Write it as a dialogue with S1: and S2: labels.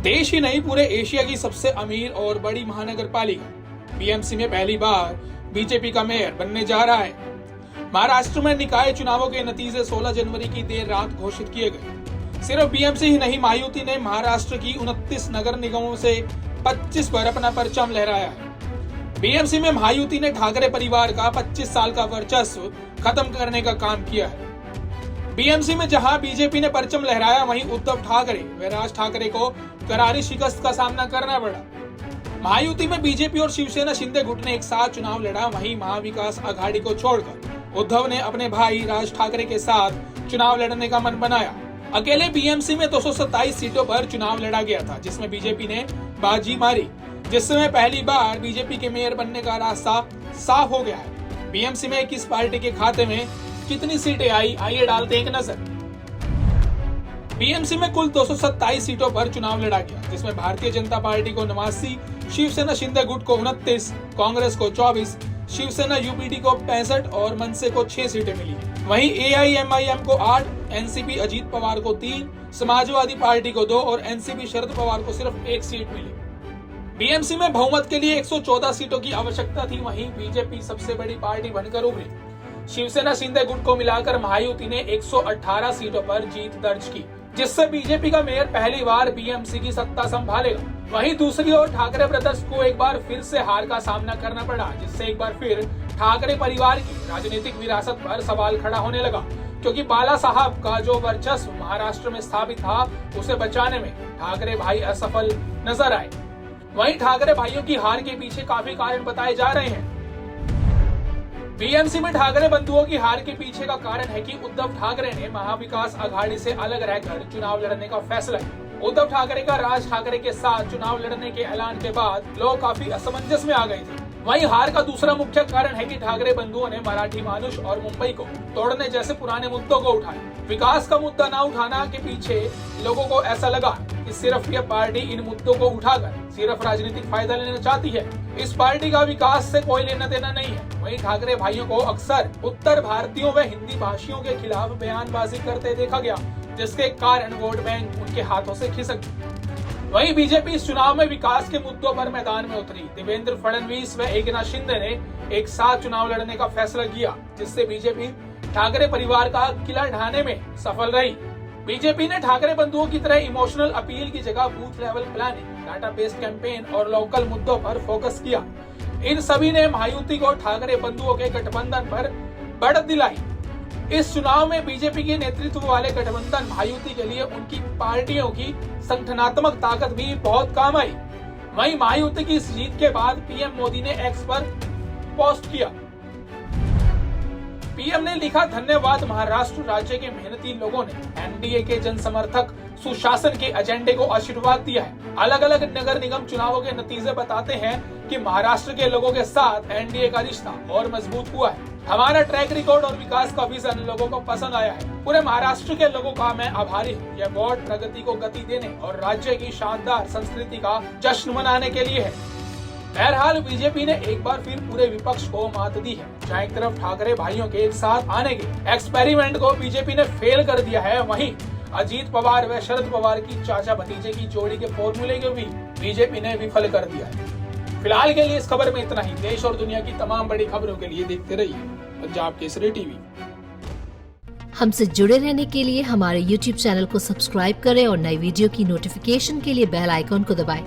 S1: देश ही नहीं पूरे एशिया की सबसे अमीर और बड़ी महानगर पालिका बीएमसी में पहली बार बीजेपी का मेयर बनने जा रहा है। महाराष्ट्र में निकाय चुनावों के नतीजे 16 जनवरी की देर रात घोषित किए गए। सिर्फ बीएमसी ही नहीं, महायुति ने महाराष्ट्र की 29 नगर निगमों से 25 पर अपना परचम लहराया है। बीएमसी में महायुति ने ठाकरे परिवार का 25 साल का वर्चस्व खत्म करने का काम किया है। बीएमसी में जहां बीजेपी ने परचम लहराया, वहीं उद्धव ठाकरे व राज ठाकरे को करारी शिकस्त का सामना करना पड़ा। महायुति में बीजेपी और शिवसेना शिंदे गुट ने एक साथ चुनाव लड़ा। वहीं महाविकास आघाड़ी को छोड़कर उद्धव ने अपने भाई राज ठाकरे के साथ चुनाव लड़ने का मन बनाया। अकेले बीएमसी में 227 सीटों पर चुनाव लड़ा गया था, जिसमें बीजेपी ने बाजी मारी, जिसमें पहली बार बीजेपी के मेयर बनने का रास्ता साफ हो गया है। बीएमसी में किस पार्टी के खाते में कितनी सीटें आई, आइए डालते एक नजर। बीएमसी में कुल 227 सीटों पर चुनाव लड़ा गया, जिसमें भारतीय जनता पार्टी को 89, शिवसेना शिंदे गुट को 29, कांग्रेस को 24, शिवसेना यूपीडी को 65 और मनसे को 6 सीटें मिली। वहीं एआईएमआईएम को 8, एनसीपी अजीत पवार को 3, समाजवादी पार्टी को 2 और एनसीपी शरद पवार को सिर्फ 1 सीट मिली। बीएमसी में बहुमत के लिए 114 सीटों की आवश्यकता थी। वहीं बीजेपी सबसे बड़ी पार्टी बनकर उभरी। शिवसेना शिंदे गुट को मिलाकर महायुति ने 118 सीटों पर जीत दर्ज की, जिससे बीजेपी का मेयर पहली बार बीएमसी की सत्ता संभालेगा। वहीं दूसरी ओर ठाकरे ब्रदर्स को एक बार फिर से हार का सामना करना पड़ा, जिससे एक बार फिर ठाकरे परिवार की राजनीतिक विरासत पर सवाल खड़ा होने लगा, क्योंकि बाला साहब का जो वर्चस्व महाराष्ट्र में स्थापित था, उसे बचाने में ठाकरे भाई असफल नजर आए। वहीं ठाकरे भाइयों की हार के पीछे काफी कारण बताए जा रहे हैं। बीएमसी में ठाकरे बंधुओं की हार के पीछे का कारण है कि उद्धव ठाकरे ने महाविकास आघाड़ी से अलग रहकर चुनाव लड़ने का फैसला किया। उद्धव ठाकरे का राज ठाकरे के साथ चुनाव लड़ने के ऐलान के बाद लोग काफी असमंजस में आ गए थे। वहीं हार का दूसरा मुख्य कारण है कि ठाकरे बंधुओं ने मराठी मानुष और मुंबई को तोड़ने जैसे पुराने मुद्दों को उठाया। विकास का मुद्दा न उठाना के पीछे लोगों को ऐसा लगा कि सिर्फ यह पार्टी इन मुद्दों को उठाकर सिर्फ राजनीतिक फायदा लेना चाहती है। इस पार्टी का विकास से कोई लेना देना नहीं है। वहीं ठाकरे भाइयों को अक्सर उत्तर भारतीयों व हिंदी भाषियों के खिलाफ बयानबाजी करते देखा गया, जिसके कारण वोट बैंक उनके हाथों से खिसक गई। वहीं बीजेपी इस चुनाव में विकास के मुद्दों पर मैदान में उतरी। देवेंद्र फडणवीस व एकनाथ शिंदे ने एक साथ चुनाव लड़ने का फैसला किया, जिससे बीजेपी ठाकरे परिवार का किला ढाने में सफल रही। बीजेपी ने ठाकरे बंधुओं की तरह इमोशनल अपील की जगह booth level planning, data based campaign और लोकल मुद्दों पर फोकस किया। इन सभी ने महायुति को ठाकरे बंधुओं के गठबंधन पर बढ़त दिलाई। इस चुनाव में बीजेपी के नेतृत्व वाले गठबंधन महायुति के लिए उनकी पार्टियों की संगठनात्मक ताकत भी बहुत काम आई। वहीं महायुति की इस जीत के बाद पीएम मोदी ने एक्स पर पोस्ट किया। पीएम ने लिखा, धन्यवाद महाराष्ट्र राज्य के मेहनती लोगों ने एनडीए के जन समर्थक सुशासन के एजेंडे को आशीर्वाद दिया है। अलग अलग नगर निगम चुनावों के नतीजे बताते हैं कि महाराष्ट्र के लोगों के साथ एनडीए का रिश्ता और मजबूत हुआ है। हमारा ट्रैक रिकॉर्ड और विकास का विजन लोगों को पसंद आया है। पूरे महाराष्ट्र के लोगों का मैं आभारी हूँ। यह वोट प्रगति को गति देने और राज्य की शानदार संस्कृति का जश्न मनाने के लिए है। बहरहाल बीजेपी ने एक बार फिर पूरे विपक्ष को मात दी है। जहाँ एक तरफ ठाकरे भाइयों के एक साथ आने के एक्सपेरिमेंट को बीजेपी ने फेल कर दिया है, वहीं अजीत पवार व शरद पवार की चाचा भतीजे की जोड़ी के फॉर्मूले को भी बीजेपी ने विफल कर दिया है। फिलहाल के लिए इस खबर में इतना ही। देश और दुनिया की तमाम बड़ी खबरों के लिए देखते रहिए पंजाब केसरी टीवी।
S2: हमसे जुड़े रहने के लिए हमारे YouTube चैनल को सब्सक्राइब करें और नई वीडियो की नोटिफिकेशन के लिए बेल आइकॉन को दबाएं।